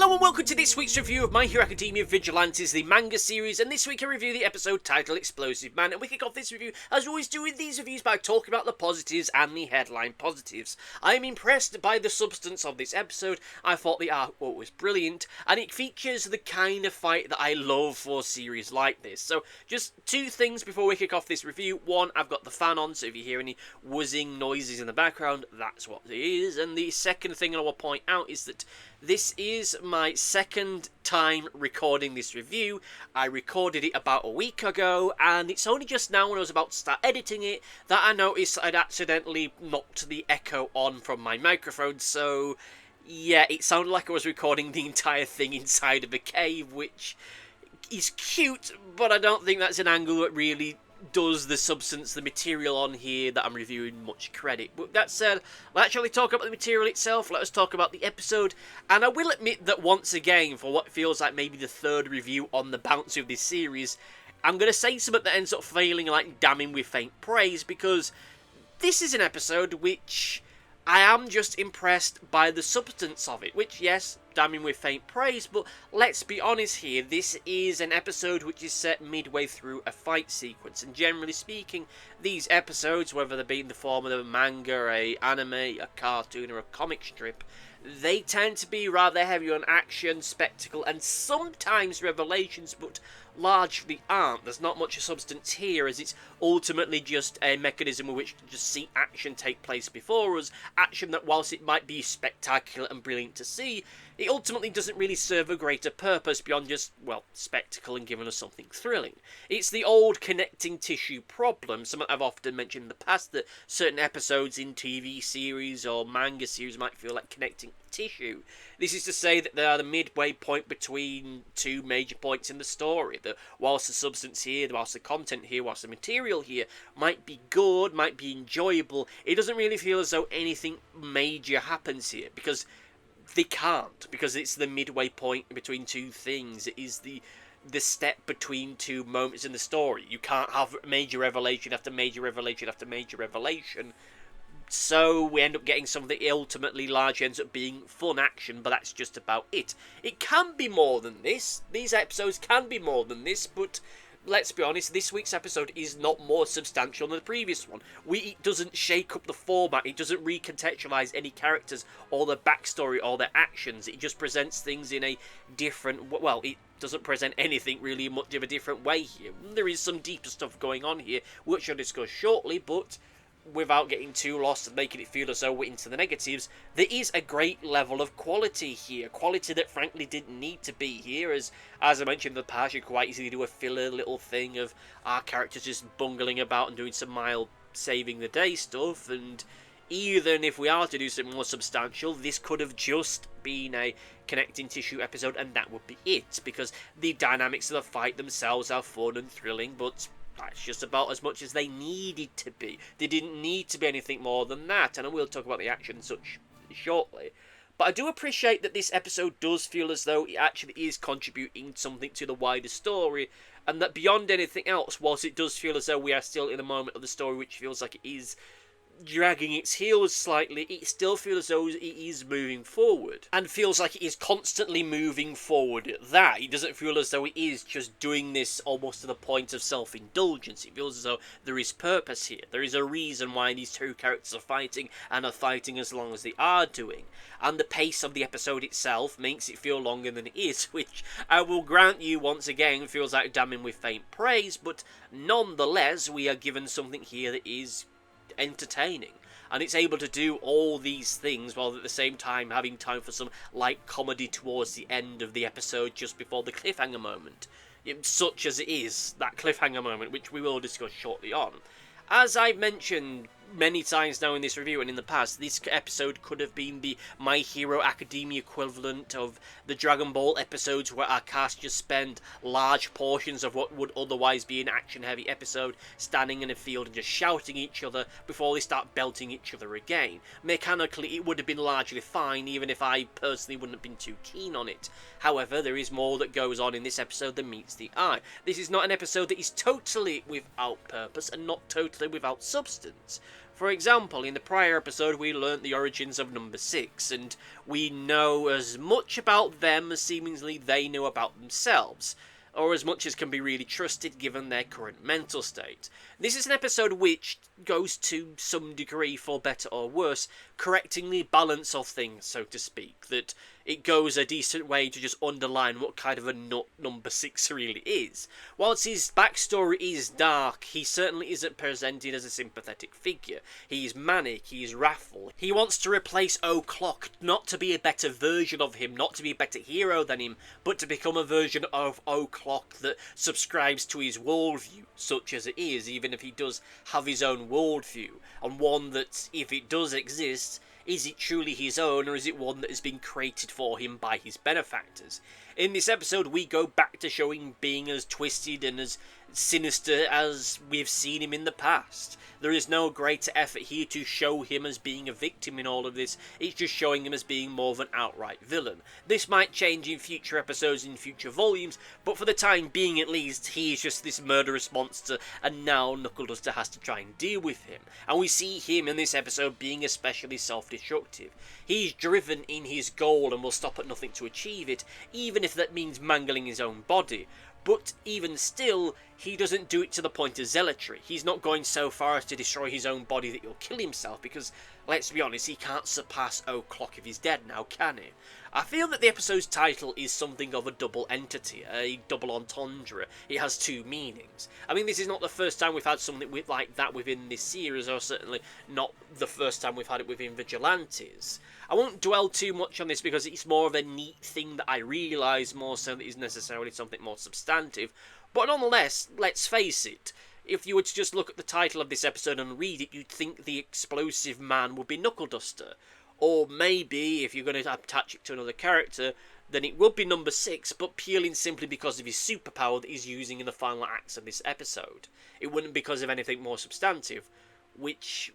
Hello and welcome to this week's review of My Hero Academia Vigilantes, the manga series, and this week I review the episode titled Explosive Man, and we kick off this review, as always do with these reviews, by talking about the positives and the headline positives. I am impressed by the substance of this episode. I thought the artwork was brilliant, and it features the kind of fight that I love for series like this. So, just two things before we kick off this review. One, I've got the fan on, so if you hear any whizzing noises in the background, that's what it is. And the second thing I will point out is that this is my second time recording this review. I recorded it about a week ago, and it's only just now when I was about to start editing it that I noticed I'd accidentally knocked the echo on from my microphone, so yeah, it sounded like I was recording the entire thing inside of a cave, which is cute, but I don't think that's an angle that really does the substance, the material on here that I'm reviewing much credit. But that said, let's actually talk about the material itself. Let us talk about the episode. And I will admit that once again, for what feels like maybe the third review on the bounce of this series, I'm going to say something that ends up failing like damning with faint praise, because this is an episode which I am just impressed by the substance of it, which, yes, damning with faint praise, but let's be honest here, this is an episode which is set midway through a fight sequence, and generally speaking, these episodes, whether they be in the form of a manga, a anime, a cartoon, or a comic strip, they tend to be rather heavy on action, spectacle, and sometimes revelations, but largely aren't. There's not much substance here, as it's ultimately just a mechanism in which to just see action take place before us, action that, whilst it might be spectacular and brilliant to see, it ultimately doesn't really serve a greater purpose beyond just, well, spectacle and giving us something thrilling. It's the old connecting tissue problem, something I've often mentioned in the past, that certain episodes in TV series or manga series might feel like connecting tissue. This is to say that they are the midway point between two major points in the story, that whilst the substance here, whilst the content here, whilst the material here might be good, might be enjoyable, it doesn't really feel as though anything major happens here, because they can't, because it's the midway point between two things. It is the step between two moments in the story. You can't have major revelation after major revelation after major revelation. So we end up getting something that ultimately largely ends up being fun action, but that's just about it. It can be more than this. These episodes can be more than this, but let's be honest, this week's episode is not more substantial than the previous one. It doesn't shake up the format, it doesn't recontextualise any characters or their backstory or their actions. It just presents things in a different, well, it doesn't present anything really in much of a different way here. There is some deeper stuff going on here, which I'll discuss shortly, but without getting too lost and making it feel as though we're into the negatives, there is a great level of quality here. Quality that frankly didn't need to be here, as I mentioned in the past, you could quite easily do a filler little thing of our characters just bungling about and doing some mild saving the day stuff, and even if we are to do something more substantial, this could have just been a connecting tissue episode and that would be it, because the dynamics of the fight themselves are fun and thrilling, but that's just about as much as they needed to be. They didn't need to be anything more than that, and I will talk about the action and such shortly. But I do appreciate that this episode does feel as though it actually is contributing something to the wider story, and that beyond anything else, whilst it does feel as though we are still in a moment of the story which feels like it is dragging its heels slightly, it still feels as though it is moving forward, and feels like it is constantly moving forward at that. It doesn't feel as though it is just doing this almost to the point of self-indulgence. It feels as though there is purpose here. There is a reason why these two characters are fighting, and are fighting as long as they are doing. And the pace of the episode itself makes it feel longer than it is, which I will grant you once again feels like damning with faint praise, but nonetheless we are given something here that is entertaining, and it's able to do all these things while at the same time having time for some light comedy towards the end of the episode just before the cliffhanger moment, such as it is, that cliffhanger moment, which we will discuss shortly on. As I've mentioned many times now in this review and in the past, this episode could have been the My Hero Academia equivalent of the Dragon Ball episodes where our cast just spend large portions of what would otherwise be an action-heavy episode standing in a field and just shouting at each other before they start belting each other again. Mechanically, it would have been largely fine, even if I personally wouldn't have been too keen on it. However, there is more that goes on in this episode than meets the eye. This is not an episode that is totally without purpose and not totally without substance. For example, in the prior episode we learnt the origins of Number 6, and we know as much about them as seemingly they know about themselves, or as much as can be really trusted given their current mental state. This is an episode which goes to some degree, for better or worse, correcting the balance of things, so to speak, that it goes a decent way to just underline what kind of a nut Number 6 really is. Whilst his backstory is dark, he certainly isn't presented as a sympathetic figure. He's manic, he's wrathful. He wants to replace O'Clock, not to be a better version of him, not to be a better hero than him, but to become a version of O'Clock that subscribes to his worldview, such as it is, even if he does have his own worldview, and one that, if it does exist, is it truly his own, or is it one that has been created for him by his benefactors? In this episode, we go back to showing being as twisted and as sinister as we've seen him in the past. There is no greater effort here to show him as being a victim in all of this. It's just showing him as being more of an outright villain. This might change in future episodes, in future volumes, but for the time being at least, he is just this murderous monster, and now Knuckle Duster has to try and deal with him. And we see him in this episode being especially self-destructive. He's driven in his goal and will stop at nothing to achieve it, even if that means mangling his own body. But even still, he doesn't do it to the point of zealotry. He's not going so far as to destroy his own body that he'll kill himself, because, let's be honest, he can't surpass O'Clock if he's dead now, can he? I feel that the episode's title is something of a double entity, a double entendre. It has two meanings. I mean, this is not the first time we've had something like that within this series, or certainly not the first time we've had it within Vigilantes. I won't dwell too much on this because it's more of a neat thing that I realise more so that is necessarily something more substantive. But nonetheless, let's face it, if you were to just look at the title of this episode and read it, you'd think the explosive man would be Knuckle Duster. Or maybe, if you're going to attach it to another character, then it would be Number 6, but purely and simply because of his superpower that he's using in the final acts of this episode. It wouldn't be because of anything more substantive, which,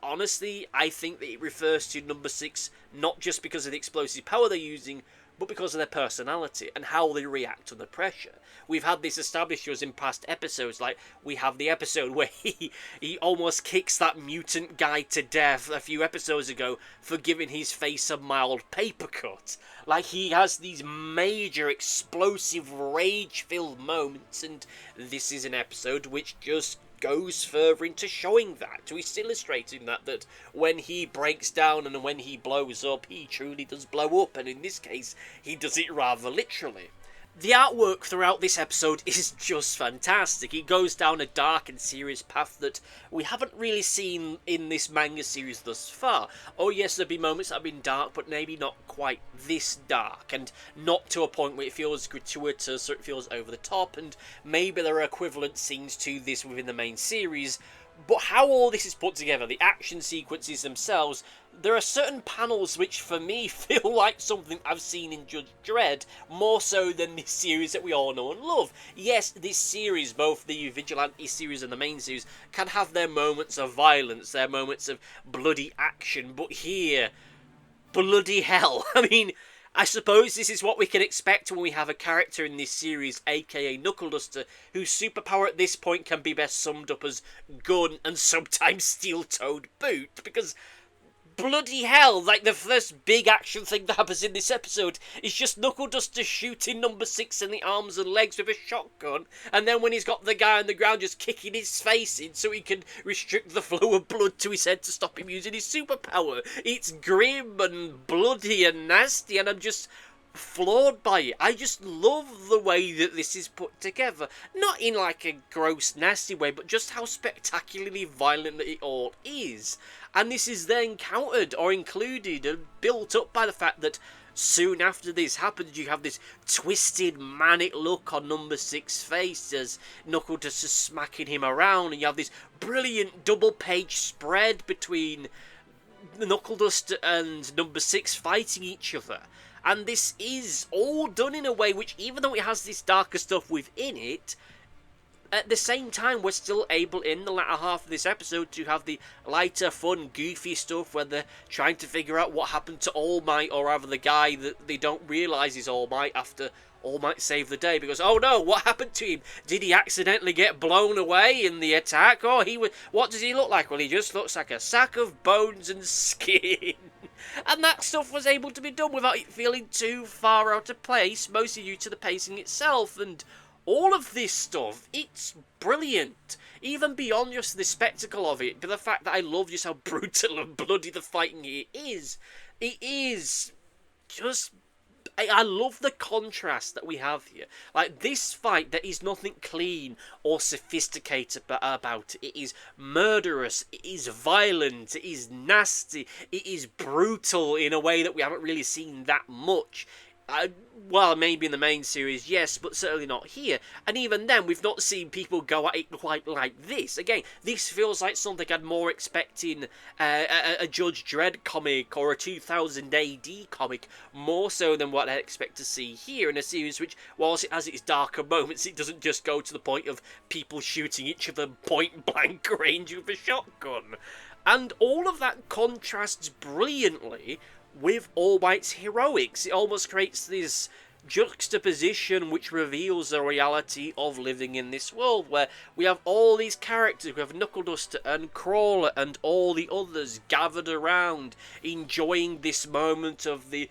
honestly, I think that it refers to Number 6 not just because of the explosive power they're using, but because of their personality and how they react under pressure. We've had this established to us in past episodes, like we have the episode where he almost kicks that mutant guy to death a few episodes ago for giving his face a mild paper cut. Like, he has these major explosive rage-filled moments, and this is an episode which just goes further into showing that, to illustrating that when he breaks down and when he blows up, he truly does blow up, and in this case, he does it rather literally. The artwork throughout this episode is just fantastic. It goes down a dark and serious path that we haven't really seen in this manga series thus far. Oh yes, there'll be moments that have been dark, but maybe not quite this dark, and not to a point where it feels gratuitous or it feels over the top, and maybe there are equivalent scenes to this within the main series. But how all this is put together, the action sequences themselves, there are certain panels which for me feel like something I've seen in Judge Dredd, more so than this series that we all know and love. Yes, this series, both the Vigilante series and the main series, can have their moments of violence, their moments of bloody action, but here, bloody hell. I mean, I suppose this is what we can expect when we have a character in this series, aka Knuckle Duster, whose superpower at this point can be best summed up as gun and sometimes steel-toed boot, because bloody hell, like, the first big action thing that happens in this episode is just Knuckle Duster shooting Number 6 in the arms and legs with a shotgun, and then when he's got the guy on the ground, just kicking his face in so he can restrict the flow of blood to his head to stop him using his superpower. It's grim and bloody and nasty, and I'm just floored by it. I just love the way that this is put together. Not in like a gross, nasty way, but just how spectacularly violent that it all is. And this is then countered or included and built up by the fact that soon after this happens, you have this twisted, manic look on Number 6's face as Knuckle Duster smacking him around, and you have this brilliant double-page spread between Knuckle Duster and Number 6 fighting each other. And this is all done in a way which, even though it has this darker stuff within it, At the same time, we're still able, in the latter half of this episode, to have the lighter, fun, goofy stuff where they're trying to figure out what happened to All Might, or rather the guy that they don't realise is All Might after All Might saved the day, because, oh no, what happened to him? Did he accidentally get blown away in the attack? Oh, what does he look like? Well, he just looks like a sack of bones and skin. And that stuff was able to be done without it feeling too far out of place, mostly due to the pacing itself, and all of this stuff, it's brilliant. Even beyond just the spectacle of it, but the fact that I love just how brutal and bloody the fighting here is. It is just... I love the contrast that we have here. Like, this fight, there is nothing clean or sophisticated about it. It is murderous, it is violent, it is nasty, it is brutal in a way that we haven't really seen that much. Well, maybe in the main series, yes, but certainly not here. And even then, we've not seen people go at it quite like this. Again, this feels like something I'd more expect in a Judge Dredd comic or a 2000 AD comic, more so than what I expect to see here in a series which, whilst it has its darker moments, it doesn't just go to the point of people shooting each other point-blank range with a shotgun. And all of that contrasts brilliantly with All Might's heroics. It almost creates this juxtaposition which reveals the reality of living in this world, where we have all these characters, we have Knuckle Duster and Crawler and all the others gathered around, enjoying this moment of the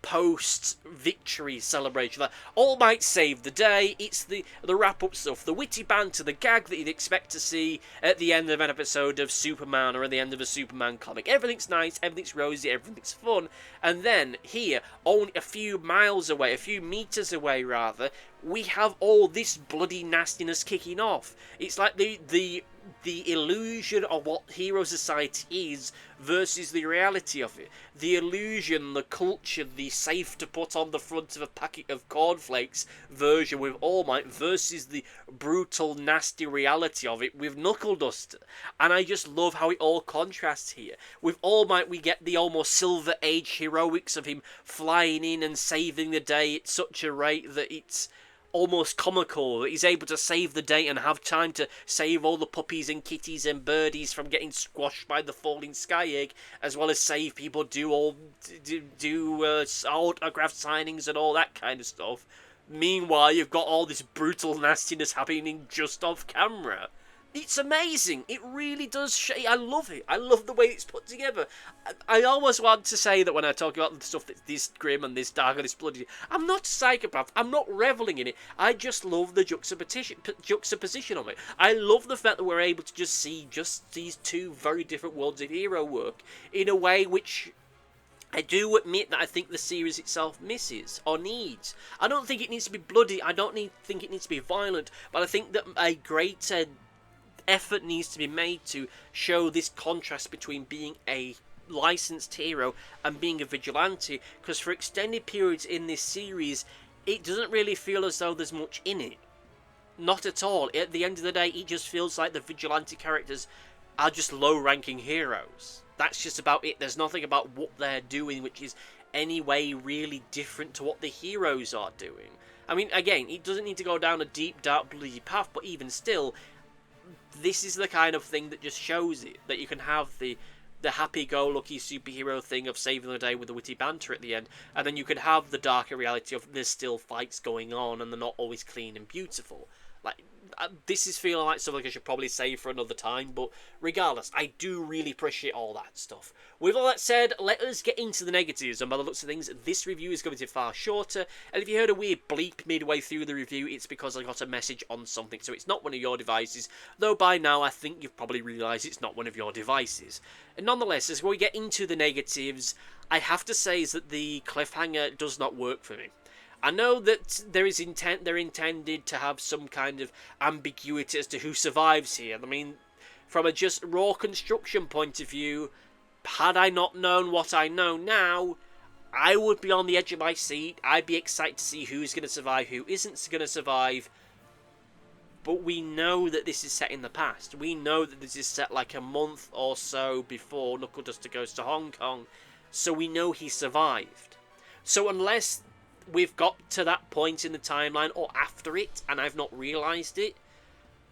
post-victory celebration. Like, All Might saved the day, it's the wrap-up stuff, the witty banter, the gag that you'd expect to see at the end of an episode of Superman or at the end of a Superman comic. Everything's nice, everything's rosy, everything's fun, and then here, only a few miles away, a few meters away rather, we have all this bloody nastiness kicking off. It's like the illusion of what hero society is versus the reality of it. The illusion, the culture, the safe to put on the front of a packet of cornflakes version with All Might versus the brutal, nasty reality of it with Knuckle Duster. And I just love how it all contrasts here. With All Might, we get the almost Silver Age heroics of him flying in and saving the day at such a rate that it's almost comical, that he's able to save the day and have time to save all the puppies and kitties and birdies from getting squashed by the falling sky egg, as well as save people, do autograph signings and all that kind of stuff. Meanwhile, you've got all this brutal nastiness happening just off camera. It's amazing. It really does. I love it. I love the way it's put together. I always want to say that when I talk about the stuff that's this grim and this dark and this bloody, I'm not a psychopath. I'm not reveling in it. I just love the juxtaposition of it. I love the fact that we're able to just see just these two very different worlds of hero work in a way which I do admit that I think the series itself misses or needs. I don't think it needs to be bloody. I don't think it needs to be violent. But I think that a greater effort needs to be made to show this contrast between being a licensed hero and being a vigilante, because for extended periods in this series it doesn't really feel as though there's much in it. Not at all. At the end of the day, it just feels like the vigilante characters are just low-ranking heroes. That's just about it. There's nothing about what they're doing which is any way really different to what the heroes are doing. I mean, again, it doesn't need to go down a deep, dark, bloody path, but even still, this is the kind of thing that just shows it, that you can have the happy-go-lucky superhero thing of saving the day with the witty banter at the end, and then you can have the darker reality of there's still fights going on and they're not always clean and beautiful. Like, this is feeling like something I should probably save for another time, but regardless, I do really appreciate all that stuff. With all that said, let us get into the negatives, and by the looks of things, this review is going to be far shorter, and if you heard a weird bleep midway through the review, it's because I got a message on something, so it's not one of your devices, though by now I think you've probably realised it's not one of your devices. And nonetheless, as we get into the negatives, I have to say is that the cliffhanger does not work for me. I know that they're intended to have some kind of ambiguity as to who survives here. I mean, from a just raw construction point of view, had I not known what I know now, I would be on the edge of my seat. I'd be excited to see who's going to survive, who isn't going to survive. But we know that this is set in the past. We know that this is set like a month or so before Knuckle Duster goes to Hong Kong. So we know he survived. So unless we've got to that point in the timeline or after it and I've not realised it,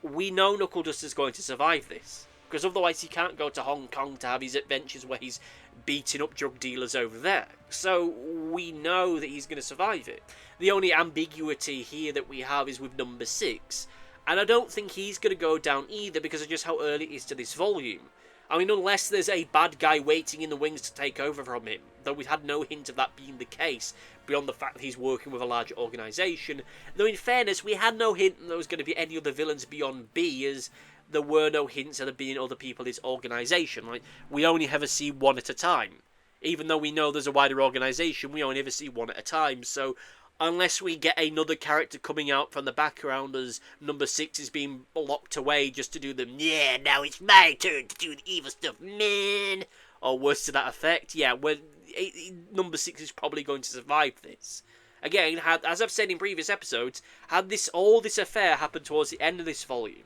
we know Knuckle Duster's going to survive this. Because otherwise he can't go to Hong Kong to have his adventures where he's beating up drug dealers over there. So we know that he's going to survive it. The only ambiguity here that we have is with number 6. And I don't think he's going to go down either because of just how early it is to this volume. I mean, unless there's a bad guy waiting in the wings to take over from him, though we had no hint of that being the case, beyond the fact that he's working with a larger organisation. Though in fairness, we had no hint that there was going to be any other villains beyond B, as there were no hints of there being other people in his organisation. Like, we only ever see one at a time. Even though we know there's a wider organisation, we only ever see one at a time, so unless we get another character coming out from the background as number 6 is being locked away just to do the, yeah, now it's my turn to do the evil stuff, man, or worse to that effect, yeah, number 6 is probably going to survive this. Again, as I've said in previous episodes, had all this affair happened towards the end of this volume,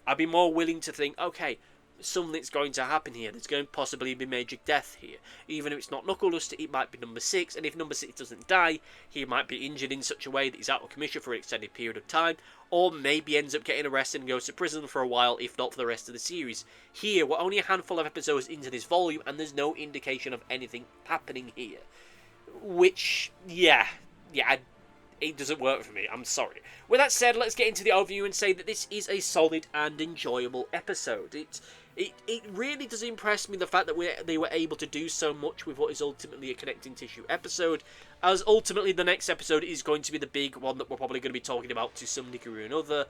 I'd be more willing to think, okay, something's going to happen here. There's going to possibly be major death here. Even if it's not Knuckle Duster, it might be number 6. And if number 6 doesn't die, he might be injured in such a way that he's out of commission for an extended period of time. Or maybe ends up getting arrested and goes to prison for a while, if not for the rest of the series. Here, we're only a handful of episodes into this volume, and there's no indication of anything happening here. Which, yeah, it doesn't work for me. I'm sorry. With that said, let's get into the overview and say that this is a solid and enjoyable episode. It really does impress me, the fact that they were able to do so much with what is ultimately a connecting tissue episode, as ultimately the next episode is going to be the big one that we're probably going to be talking about to some degree or another,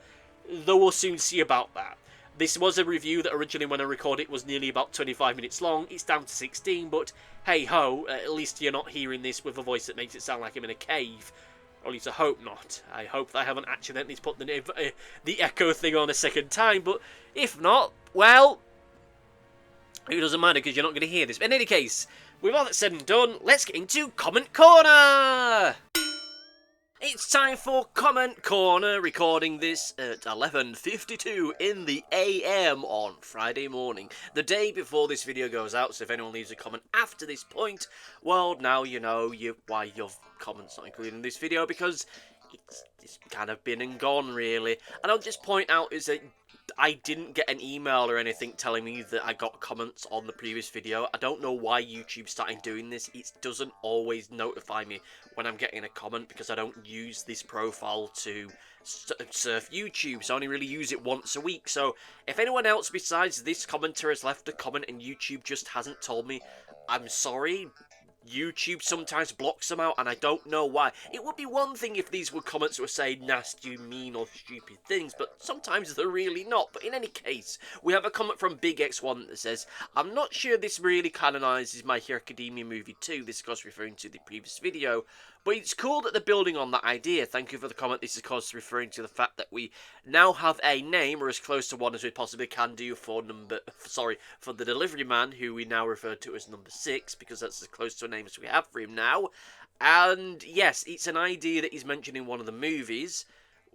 though we'll soon see about that. This was a review that originally, when I recorded it, was nearly about 25 minutes long. It's down to 16, but hey-ho, at least you're not hearing this with a voice that makes it sound like I'm in a cave. Or at least I hope not. I hope that I haven't accidentally put the echo thing on a second time, but if not, well, it doesn't matter because you're not going to hear this. But in any case, with all that said and done, let's get into Comment Corner! It's time for Comment Corner, recording this at 11:52 in the AM on Friday morning, the day before this video goes out. So if anyone leaves a comment after this point, well, now you know why your comment's not included in this video, because it's kind of been and gone, really. And I'll just point out is that I didn't get an email or anything telling me that I got comments on the previous video. I don't know why YouTube started doing this. It doesn't always notify me when I'm getting a comment, because I don't use this profile to surf YouTube, so I only really use it once a week. So if anyone else besides this commenter has left a comment and YouTube just hasn't told me, I'm sorry. YouTube sometimes blocks them out, and I don't know why. It would be one thing if these were comments that were saying nasty, mean, or stupid things, but sometimes they're really not. But in any case, we have a comment from Big X1 that says, I'm not sure this really canonizes My Hero Academia Movie 2, this is of course referring to the previous video, but it's cool that they're building on that idea. Thank you for the comment. This is of course referring to the fact that we now have a name, or as close to one as we possibly can do, for the delivery man, who we now refer to as number 6, because that's as close to a name as we have for him now. And yes, it's an idea that he's mentioned in one of the movies,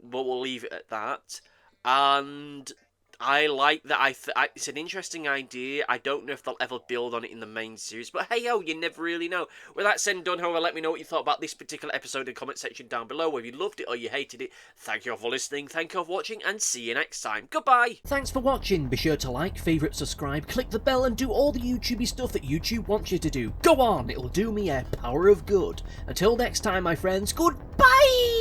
but we'll leave it at that. And I like that. It's an interesting idea. I don't know if they'll ever build on it in the main series, but hey-ho, you never really know. With that said and done, however, let me know what you thought about this particular episode in the comment section down below, whether you loved it or you hated it. Thank you all for listening, thank you all for watching, and see you next time. Goodbye! Thanks for watching. Be sure to like, favourite, subscribe, click the bell, and do all the YouTubey stuff that YouTube wants you to do. Go on, it'll do me a power of good. Until next time, my friends, goodbye!